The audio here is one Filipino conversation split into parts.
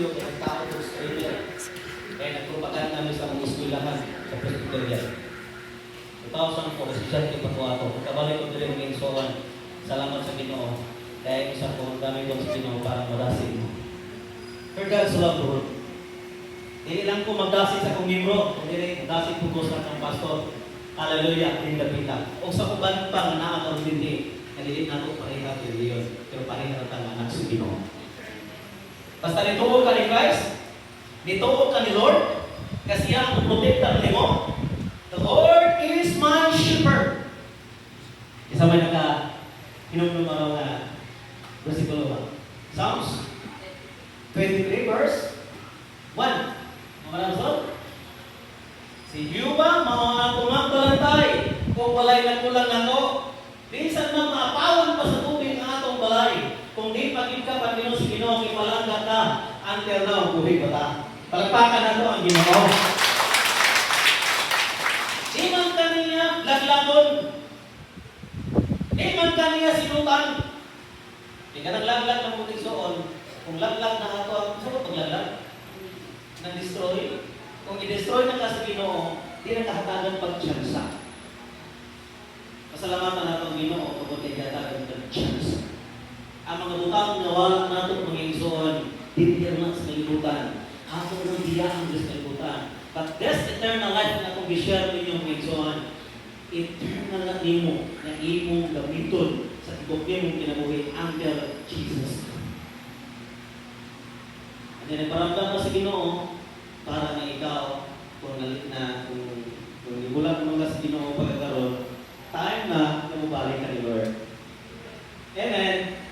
studio, kaya tao sa Australia. Kaya nagpropaganda namin sa mga eskwelahan sa Presbyterian. 2004, si John Kipakuato. Kabalik ko din ng insoan. Salamat sa Ginoo. Dahil isang po, dami ko sa Ginoo para madasin mo. For God's love, Lord. Hindi lang ko magdasin sa kong libro, kundi magdasin po ko sa ng pastor. Hallelujah, din kapita. O sa kuban pa nga naakaw hindi, nalilit na ito pareha kay Leon. Pero pareha na tanga anak sa Ginoo. Basta nituo ka ni Christ, nituo ka ni Lord, kasi yan ang protektar mo. The Lord is my shepherd. Isa may hinumnum na versikulo ba? Psalms 23 verse 1. Mamanasod? Si Yuba, mga kumagbalantay, kung balay na kulang ako, minsan man maapawan pa sa tubig ang atong balay. Kung di pagin ka, Panginoon si Ginoo, kipalanggat ka, until now, buhay ba ta? Palagpakan na ito ang Ginoo. Di man kaniya laglagon. Di man kaniya sinutan. Di ka naglaglag ng puting soon. Kung laglag na ato, saan mo paglaglag? Nang-destroy. Kung i-destroy na ka sa Ginoo, di na kahatagan pag-tsansa. Pasalamatan na itong Ginoo kung di kahatagan pag-tsansa. Ang mga butang na wala natin mga igsoon, ditir na sa kalibutan. Ato nang diya ang Diyos kalibutan. But this eternal life na akong i-share ninyo mga igsoon, eternal na nimo na imong gamiton sa tibok nimong kinabuhi until Jesus. At yan, paramdam na sa Ginoo para na ikaw kung ibulag mo na sa Ginoo pagkakaroon, time na mabalik ka ni Lord. Amen.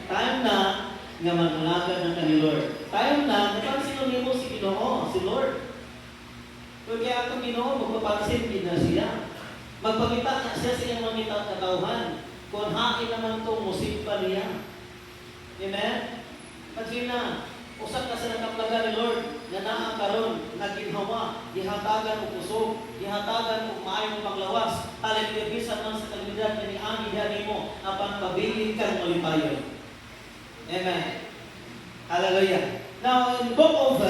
Time na nga maglagad ng ka ni Lord. Time na napansin mo si Ginoo, si Lord. Kung kaya ang Ginoo, magpapansin din na siya. Magpakita na siya sa iyang mga katauhan. Kung hain naman itong musik pa niya. Amen? Pansin na, usap na sa nakaplaga ni Lord, na naakaroon, naginhawa, ihatagan o kusog, ihatagan o maayong panglawas. Hallelujah, bisan man sa kalidad na ni-ani dani mo, apang pabilin kang malipayon. Amen. Hallelujah. Now, in the book of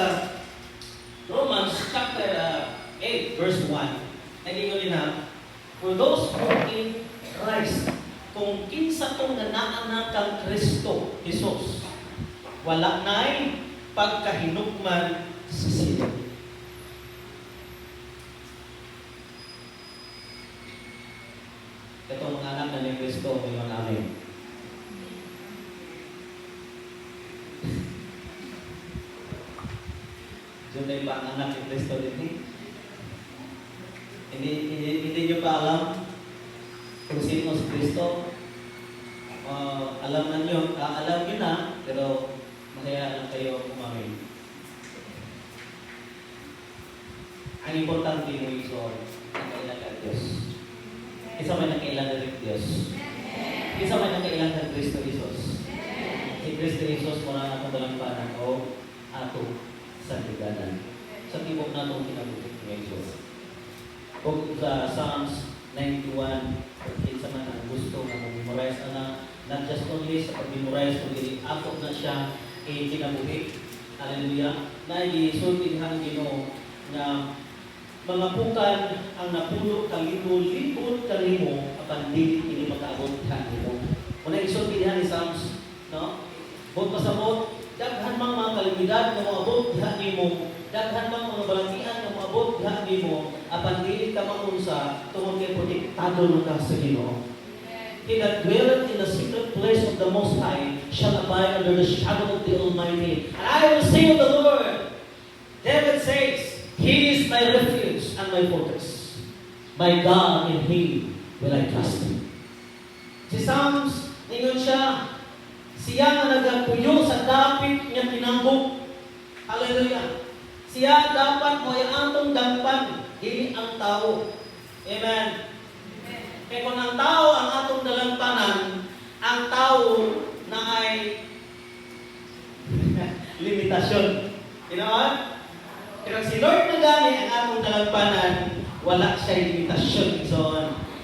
Romans chapter 8, verse 1, naging na, for those who in Christ, kung kinsa tong nanaanak kang Kristo, Jesus, wala na'y pagkahinukman sa sila. Itong mga anak na ni Kristo, may mga amin. Diyan na yung anak ni Kristo din. Hindi nyo pa alam kung sino si Kristo. Alam na nyo, alam nyo na, pero masaya lang kayo kumamin. Ang importante mo yung ang kailangan ng Diyos. Isa may nakailangan ng Diyos. Isa may nakailangan ng Kristo Jesus. Si Kristo Jesus mula na akong dalampanan o ato sa liganan. Sa tibok na itong kinabutik ng Jesus. Kung sa Psalms 91, pagkin sa man ang gusto na mag-memorize na, not just only sa pag-memorize, kundi ako na siya kinabuhi. Hallelujah. Na isultihan Ginoo na mga pukan ang napuno kalimo-libon kalimo apan dili ini makaabot kanimo. Una isultihan ni Psalms, no? Bot pasabot, daghan mang mga kalimidad nga moabot diha nimo, daghan mang mga balangian nga moabot diha nimo, apan dili ka maunsa tungod kay protektado ka sa Ginoo. He that dwelleth in the secret place of the Most High shall abide under the shadow of the Almighty. And I will say of the Lord, David says, He is my refuge and my fortress. My God, in Him will I trust. Si Psalms, ningon siya, siya na nagpuyo sa dapit niya tinambok. Hallelujah. Siya dapat mo ay atong dampan, hindi ang tao. Amen. Kaya kung ang tao ang atong dalampanan, ang tao na ay limitasyon. You know what? Pero si Lord na gani ang atong dalampanan, wala siya limitasyon. So,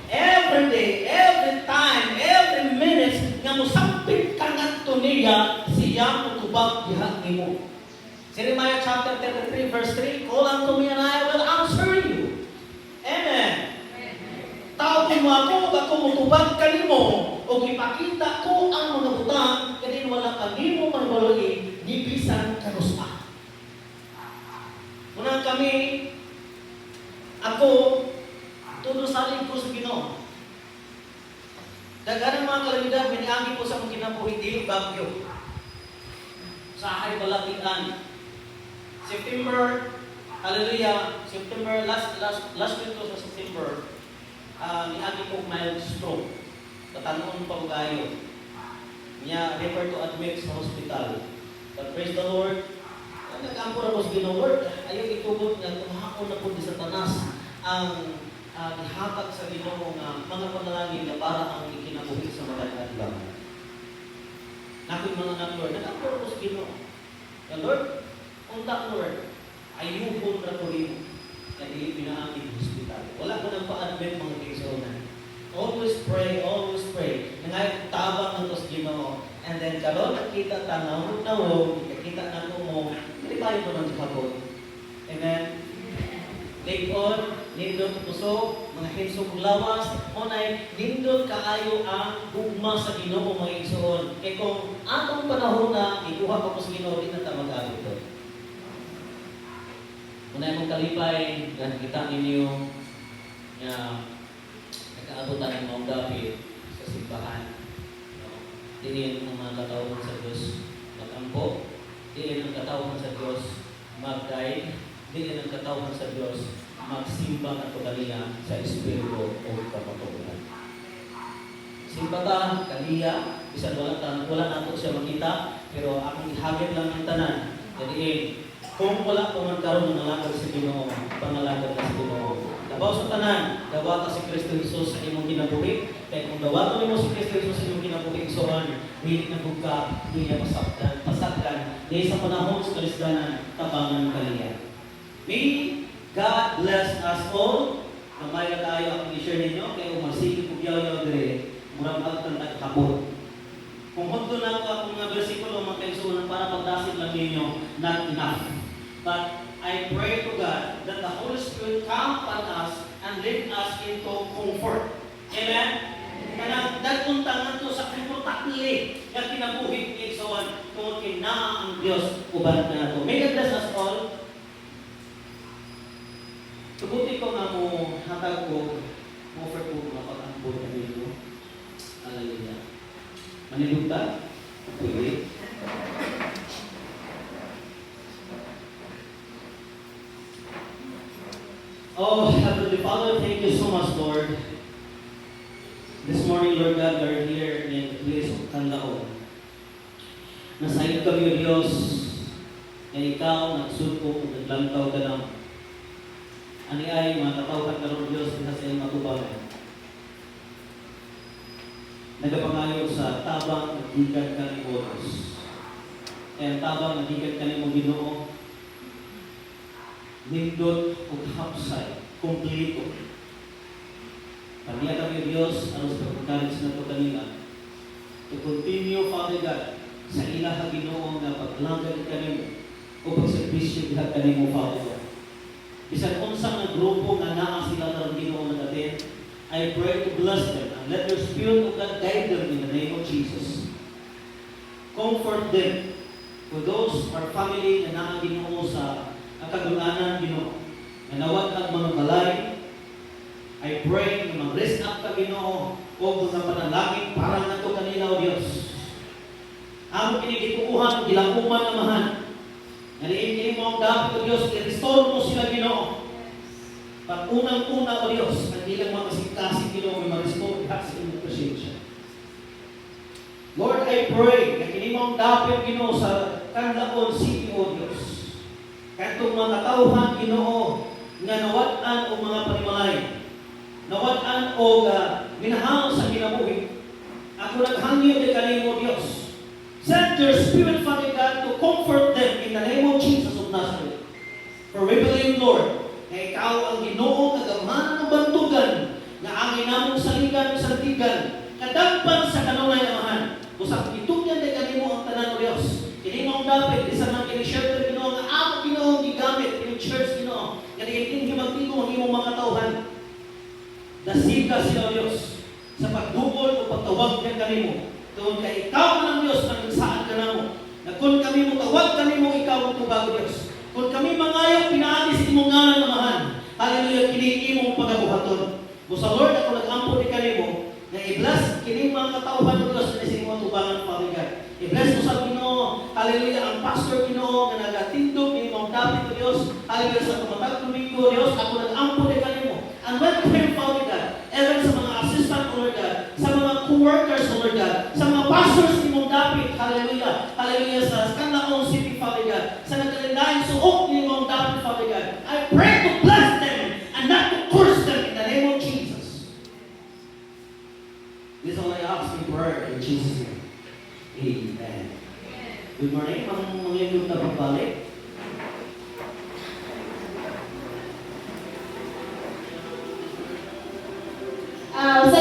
every day, every time, every minute, nga musampit ka nga ito niya, siya mo tubag diha nimo. chapter 3, verse 3, call unto me and I will answer you. Amen. Tawagin mo ako, at tumutubag kanimo, o ipakita ko ang mga butang, kanin wala kanimo manbaloi, gibisan kanusa. Unang kami, ako, tudo saling ko sa Ginoo. Daghan ang mga kalamidad, miniagi po sa mga kinabuhi, dili bagyo. Sa ahay balatian. September, hallelujah, September, last week to sa September, niagi ko mild stroke. Tatanon pa ko kayo. Niya, refer to admit sa hospital. But praise the Lord, nag-ampura ko sa Ginoo, Lord, ayaw itubot nga, tumahakon na po sa tanas ang ihatag sa Ginoo nga mga panalangin na para ang ikinabuhi sa mga adlaw. Nakoy mga anak, Lord, nag-ampura ko sa Ginoo. Lord, unta Lord, ayubon na ko rin na dili pinaangin hospital. Wala ko nang pa-admit mga kaisonan. Always pray, always pray. Nangay tabang ng tos Ginoo. And then karon nakita tanaw nawo, nakita na ko mo, hindi tayo pa ng kapon. Amen. Later, nindot puso, mga hinsog lawas, unay, nindot kaayo ang gugma sa Ginoo mga igsoon. Kaya kung atong panahon na, ikuha ko sa Ginoo, di na ta mag-abot doon. Unay mong kalipay, na nakita ninyo na nagkaabutan ng mga David sa simbahan. Diin ang mga katawhan sa Diyos mag-ampo. Diin ang katawhan sa Diyos mag-guide. Diin ang katawhan sa Diyos magsimba at kaniya sa Espiritu o kapatulan. Simba ta, kaniya, bisan wala nato siya makita, pero akong ihagit lang ang tanan. Diin, kung wala ko man karon ng nalagad sa Ginoo, pangalagad na sa Ginoo. Dabaw sa tanan, dawata si Kristo Jesus sa imong kinabuhi. Kaya kung dawato nimo si Kristo Jesus sa imong kinabuhi, soan, dili na bugka, dili na pasakdan, dili sa panahon sa kalisdanan, tabangan kaliya. May God bless us all. Kamay na tayo ang i-share ninyo, kaya kung masigit kong yaw-yaw dire, murang agtang nagkapot. Kung hunto na ako akong mga versikulo, mga kaisunan, para pagdasin lang ninyo, not enough. But I pray to God that the Holy Spirit come upon us and lead us into comfort. Amen? Kanang nagpuntangan to sa komportable na kinabuhi ng igsoon kung kinaa ang Diyos uban na to. May God bless us all. Tubuti ko nga mo hatag ko, offer ko mapag-ambot na dito. Hallelujah. Manilog ba? Pwede. Oh, Heavenly Father, thank you so much, Lord. This morning, Lord God, we are here in the place of Kanlaon. Nasayod kami, O Diyos, na Ikaw nagsulko at naglantaw ka lang. Ani ay matatawag ka, Lord Diyos, na sa iyong matubalan. Nagapangayo sa tabang nagikan ka ni Diyos. Kaya tabang nagikan ka ni mo Ginoo, nindot o hapsay, kumplito. Pagniya kami Diyos, alos na pagkalis na ito kanila, to continue, Father God, sa ilaha Ginoo na paglanggan ka nimo o pagservisyo diha ka nimo, Father God. Bisan unsang na grupo nga naa sila ng Ginoo na datin, I pray to bless them and let your Spirit of God guide them in the name of Jesus. Comfort them for those our family na naa Ginoo sa kagulanan Ginoo. Nanawag ang mga balay. I pray na mag-rest up ka Ginoo o mga panalangin para na ito kanila o Diyos. Ang pinigituuhan, gilakuman namahan. Naliin mo ang dapat o Diyos, i-restore mo sila Ginoo. Pag unang-una o Diyos, hindi lang makasingkasing Ginoo, may ma-restore ka sa inyong presensya. Lord, I pray na kini mo ang dapat Ginoo sa Kanlaon City o Diyos. Katong mga katauhan Ginoo nga nawat-an o mga panimalay, nawat-an o minahal sa kinabuhi. Ako naghangyo di kanimo Diyos. Send your Spirit, Father God, to comfort them in the name of Jesus of Nazareth. For we believe, Lord, na Ikaw ang Ginoo kagamanan ng bantugan na angin namong saligan sa tigan, kadagpan sa kanunay namahan. Usap itugyan di kanimo ang tanan o Diyos. Kini mo ang dapat, isa nang kini-share Ginoo nga ako Ginoo ipakita sila Diyos sa pagbukol o pagtawag ng kanimo. Doon kay ikaw ng Diyos na saan ka na mo. Na kung kami mo tawag kanimo, ikaw ang tubago Diyos. Kung kami mangayo, pinaalis imong ngalan na mahal. Hallelujah, kini imong pagabuhaton. Mo sa Lord, ako nag-ampo ni kanimo, na i-bless kining mga katauhan ng Diyos na sining mga tubangan, Father God. I-bless mo sa Ginoo, hallelujah, ang pastor Ginoo na nagatindog ni mga dapit ng Diyos, hallelujah, sa tumatag tumingo, Diyos, ako nag-ampo ni kanimo. And when prayer, Father God, even sa mga assistant, Lord God, sa mga co-workers, Lord God, sa mga pastors ni mong dapit, hallelujah, hallelujah, sa Canlaon City, Father God, sa nagkalindahin suok ni mong dapit, Father God, I pray to bless them and not to curse them in the name of Jesus. This is all I ask in prayer in Jesus' name. Amen. Good morning, mga yung na pagbalik. Sa